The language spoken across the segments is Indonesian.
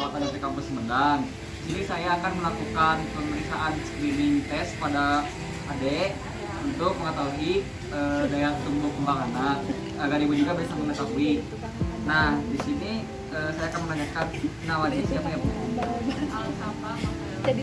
Perawatan dari Kampus Sumedang. Jadi saya akan melakukan pemeriksaan screening test pada adik untuk mengetahui daya tumbuh kembang anak agar ibu juga bisa mengetahui. Nah, di sini saya akan menanyakan namanya siapa ya Bu? Jadi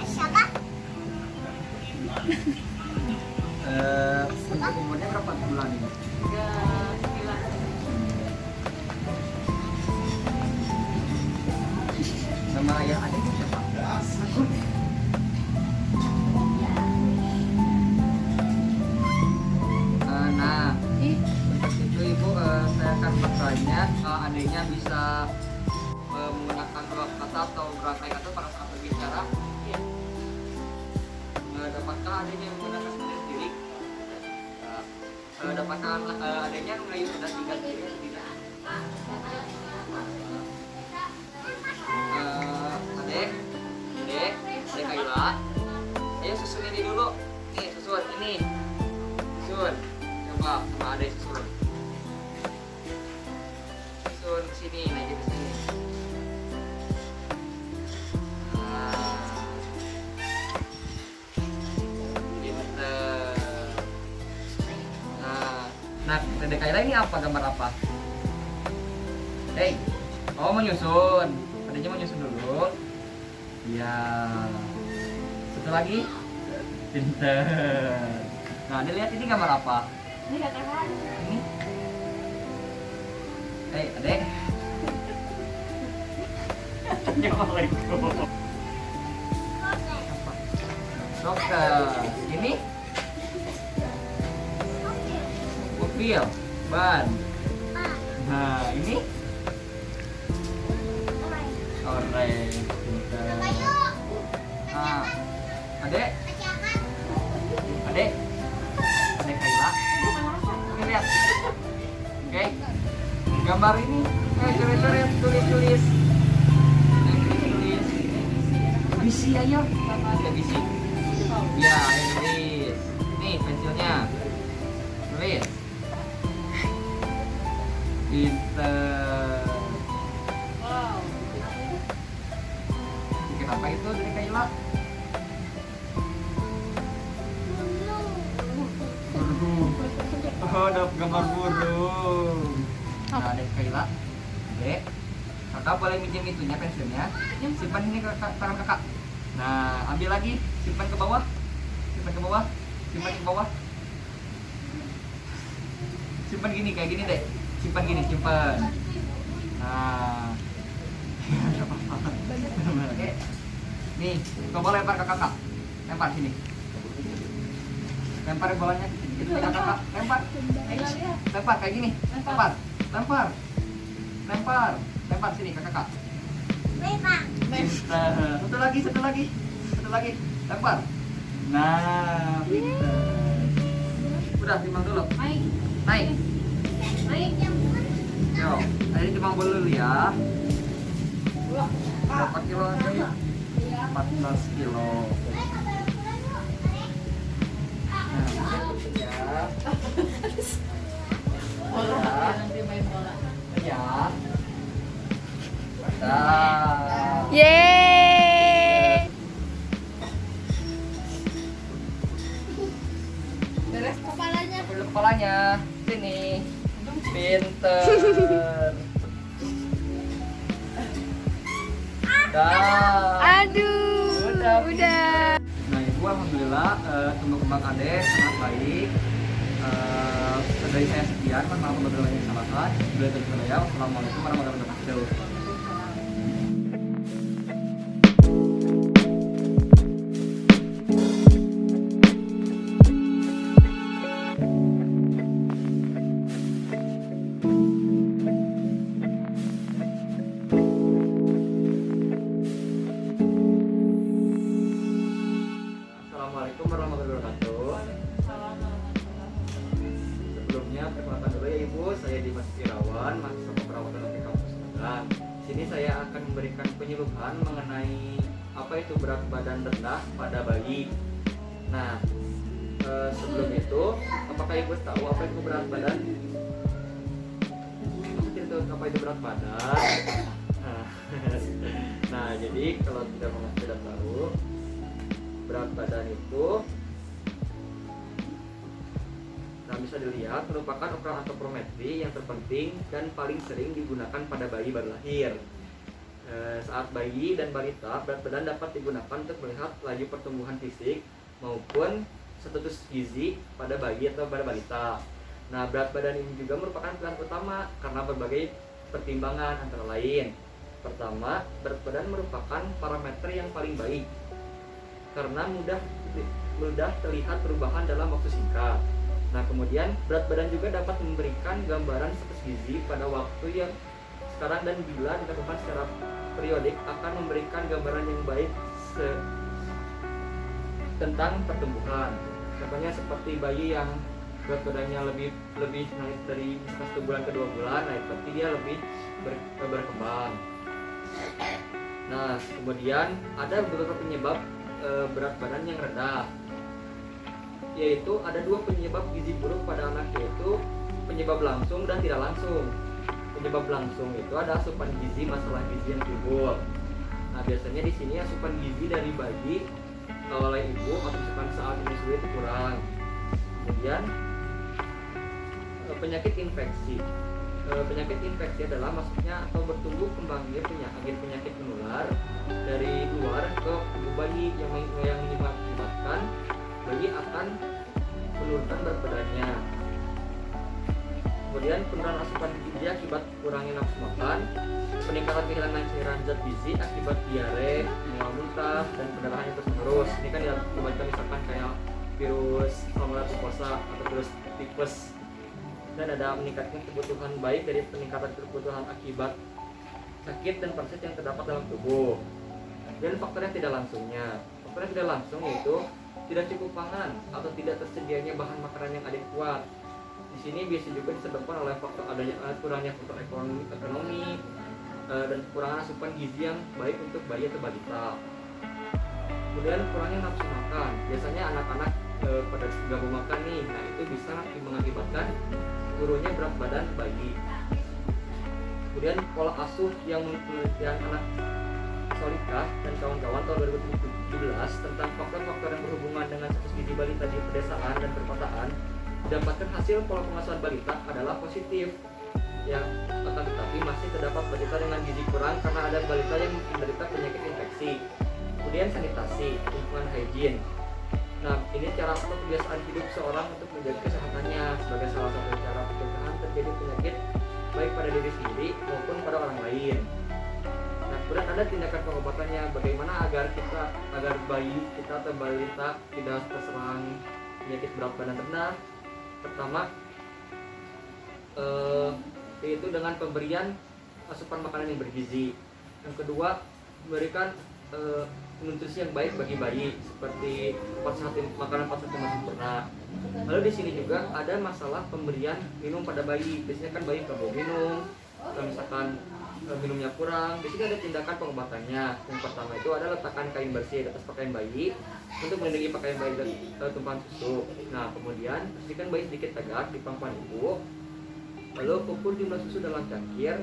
siapa? Untuk umurnya berapa bulan ini? 3 bulan. Nama ayah adik siapa? Aku. Nah, itu ibu saya akan bertanya adiknya bisa menggunakan dua kata atau berangkai kata pada saat berbicara. Iya. Dapatkah adiknya menggunakan sendiri? Dapatkah adiknya mengayuh dan tinggal sendiri atau tidak? Adek Kayla, ayo susun ini dulu. Nih susun ini, susun. Coba sama adek susun. Susun ke sini, naik ke sini. Pinter. Nah, Adek Kayla ini apa? Gambar apa? Hey, oh mau nyusun. Adiknya mau nyusun dulu. Ya. Satu lagi. Pinter. Nah, Adek lihat ini gambar apa? ini kakak. Ini. Hey, Adek. Assalamualaikum. Apa? Dokter. Ini? Mobil. Ban. Nah, ini? Orange. Pinter. Ah, Adek, Adek Kayla, ini lihat, oke, gambar ini, coret-coret, tulis, bisi ayo, ada bisi, ya, ayo tulis, nih pensilnya, tulis, pinter. Wow. Kenapa itu dari Kayla? Burung. Oh, ada gambar burung. Nah, dari Kayla. Dek, kakak boleh minjem itunya pensilnya. Simpan ini ke tangan kakak. Nah, ambil lagi, simpan ke bawah. Simpan ke bawah. Simpan ke bawah. Simpan gini kayak gini, Dek. Simpan gini, simpan. Nah. Enggak apa-apa. Oke. Nih, coba lempar ke kakak. Lempar sini. Lempar bolanya ke sini. Itu kakak. Lempar. Lempar kayak gini. Lempar. Lempar. Lempar. Lempar sini ke kakak. Pintar. Satu lagi, satu lagi. Satu lagi. Lempar. Nah, pintar. Udah, timbang dulu. Naik. Naik. Naik. Yo, ini timbang dulu ya. Berapa kilo tadi? 14 kilo. Nah, ya. Bola. Nanti main bola. Ya. Dah. Yeay. Beres kepalanya. Dulu kepalanya. Sini. Pinter. Dah. Aduh. Udah. Nah, ibu alhamdulillah tumbuh kembang adek sangat baik. Dari saya sekian, mohon maaf apabila ada yang salah. Bila terima kasih. Wassalamualaikum warahmatullahi wabarakatuh. Assalamualaikum warahmatullahi wabarakatuh. Sebelumnya perkenalkan dulu ya Ibu, saya Dimas Irawan, mahasiswa keperawatan dari Kampus Sumedang. Sini saya akan memberikan penyuluhan mengenai apa itu berat badan rendah pada bayi. Nah, sebelum itu, apakah Ibu tahu apa itu berat badan? Masa tidak tahu apa itu berat badan? Nah, Jadi kalau tidak tahu, berat badan itu bisa dilihat merupakan ukuran antropometri yang terpenting dan paling sering digunakan pada bayi baru lahir. Saat bayi dan balita, berat badan dapat digunakan untuk melihat laju pertumbuhan fisik maupun status gizi pada bayi atau pada balita. Nah, berat badan ini juga merupakan pilihan utama karena berbagai pertimbangan antara lain. Pertama, berat badan merupakan parameter yang paling baik karena mudah terlihat perubahan dalam waktu singkat. Nah, kemudian berat badan juga dapat memberikan gambaran status gizi pada waktu yang sekarang dan bila dilakukan secara periodik akan memberikan gambaran yang baik tentang pertumbuhan. Contohnya seperti bayi yang berat badannya lebih naik dari 1 bulan ke 2 bulan, nah berarti dia lebih berkembang. Nah, kemudian ada beberapa penyebab berat badan yang rendah, yaitu ada 2 penyebab gizi buruk pada anak, yaitu penyebab langsung dan tidak langsung. Penyebab langsung itu ada asupan gizi, masalah gizi yang timbul. Nah, biasanya di sini asupan gizi dari bayi oleh ibu atau misalkan saat menyusui itu kurang. Kemudian penyakit infeksi. Penyakit infeksi adalah maksudnya atau bertumbuh kembangnya penyakit menular dari luar ke tubuh bayi yang mengakibatkan bayi akan menurunkan berat badannya. Kemudian penurunan asupan gizi akibat kurangnya nafsu makan, peningkatan kehilangan cairan zat gizi akibat diare, mual muntah, dan pendarahan yang terus-menerus. Ini kan diakibatkan misalkan kayak virus salmonella typhosa atau virus tipes. Dan ada meningkatkan kebutuhan baik dari peningkatan kebutuhan akibat sakit dan parasit yang terdapat dalam tubuh. Dan faktor yang tidak langsungnya. Faktor yang tidak langsung yaitu tidak cukup pangan atau tidak tersedianya bahan makanan yang adekuat. Di sini biasa juga disebabkan oleh faktor kurangnya faktor ekonomi dan kekurangan asupan gizi yang baik untuk bayi atau balita. Kemudian kurangnya nafsu makan. Biasanya anak-anak pada gak mau makan nih, nah itu bisa mengakibatkan turunnya berat badan bayi. Kemudian pola asuh yang penelitian anak Solikah dan kawan-kawan tahun 2017 tentang faktor-faktor yang berhubungan dengan status gizi balita di pedesaan dan perkotaan didapatkan hasil pola pengasuhan balita adalah positif. Yang akan tetapi masih terdapat balita dengan gizi kurang karena ada balita yang menderita penyakit infeksi. Kemudian sanitasi, lingkungan hygiene. Nah, ini cara atau kebiasaan hidup seorang untuk menjaga kesehatannya sebagai salah satu cara pencegahan terjadi penyakit baik pada diri sendiri maupun pada orang lain. Nah, kemudian ada tindakan pengobatannya, bagaimana agar bayi kita atau balita tidak terserang penyakit berat badan rendah. Pertama, yaitu dengan pemberian asupan makanan yang bergizi. Yang kedua, memberikan nutrisi yang baik bagi bayi seperti makanan 4 satu masih sempurna. Lalu di sini juga ada masalah pemberian minum pada bayi. Biasanya kan bayi nggak mau minum, kalau misalkan minumnya kurang. Di sini ada tindakan pengobatannya. Yang pertama itu ada letakkan kain bersih di atas pakaian bayi untuk melindungi pakaian bayi dari tumpahan susu. Nah, kemudian pastikan bayi sedikit tegak di pangkuan ibu. Lalu ukur jumlah susu dalam cangkir,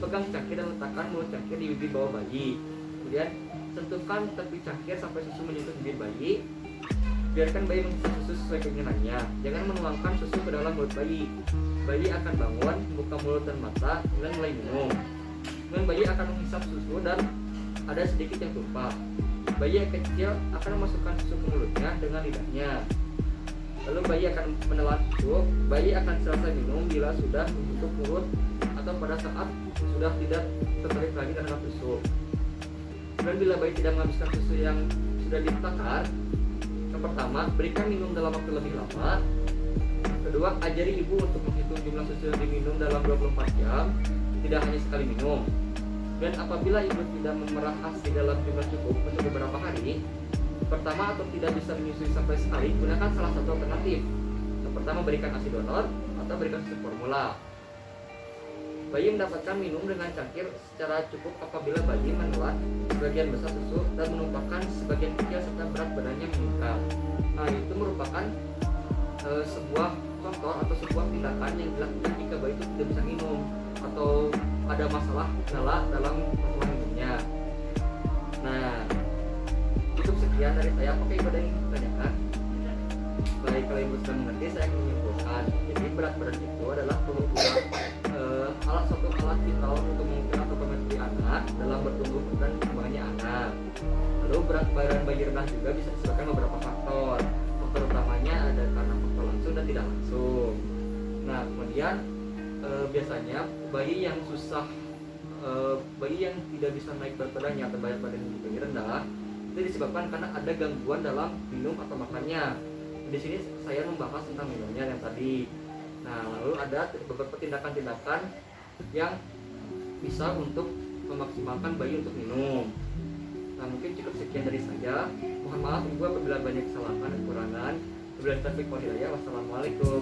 pegang cangkir dan letakkan mulut cangkir di bibir bawah bayi. Kemudian sentuhkan tepi cangkir sampai susu menyentuh bibir bayi. Biarkan bayi menghisap susu sesuai keinginannya. Jangan menuangkan susu ke dalam mulut bayi. Bayi akan bangun, buka mulut dan mata, kemudian mulai minum. Kemudian bayi akan menghisap susu dan ada sedikit yang tumpah. Bayi yang kecil akan memasukkan susu ke mulutnya dengan lidahnya. Lalu bayi akan menelan susu. Bayi akan selesai minum bila sudah menutup mulut atau pada saat sudah tidak tertarik lagi terhadap susu. Dan bila bayi tidak menghabiskan susu yang sudah ditakar, yang pertama, berikan minum dalam waktu lebih lama. Kedua, ajari ibu untuk menghitung jumlah susu yang diminum dalam 24 jam, tidak hanya sekali minum. Dan apabila ibu tidak memerah ASI dalam jumlah cukup untuk beberapa hari, pertama atau tidak bisa menyusui sampai sekali, gunakan salah satu alternatif. Yang pertama, berikan ASI donor atau berikan susu formula. Bayi mendapatkan minum dengan cangkir secara cukup apabila bayi menelan sebagian besar susu dan menumpahkan sebagian kecil serta berat badannya meningkat. Nah, itu merupakan sebuah faktor atau sebuah tindakan yang dilakukan jika bayi itu tidak bisa minum atau ada masalah kendala dalam masalah minumnya. bertumbuh dan perkembangannya anak. Lalu berat badan bayi rendah juga bisa disebabkan beberapa faktor. Faktor utamanya ada karena faktor langsung dan tidak langsung. Nah, kemudian biasanya bayi yang susah, bayi yang tidak bisa naik berat badannya atau berat badan bayi rendah itu disebabkan karena ada gangguan dalam minum atau makannya. Di sini saya membahas tentang minumnya yang tadi. Nah, lalu ada beberapa tindakan-tindakan yang bisa untuk memaksimalkan bayi untuk minum. Nah, mungkin cukup sekian dari saya. Mohon maaf Ibu apabila banyak kesalahan dan kekurangan. Wabillahi taufiq wal hidayah. Wassalamualaikum.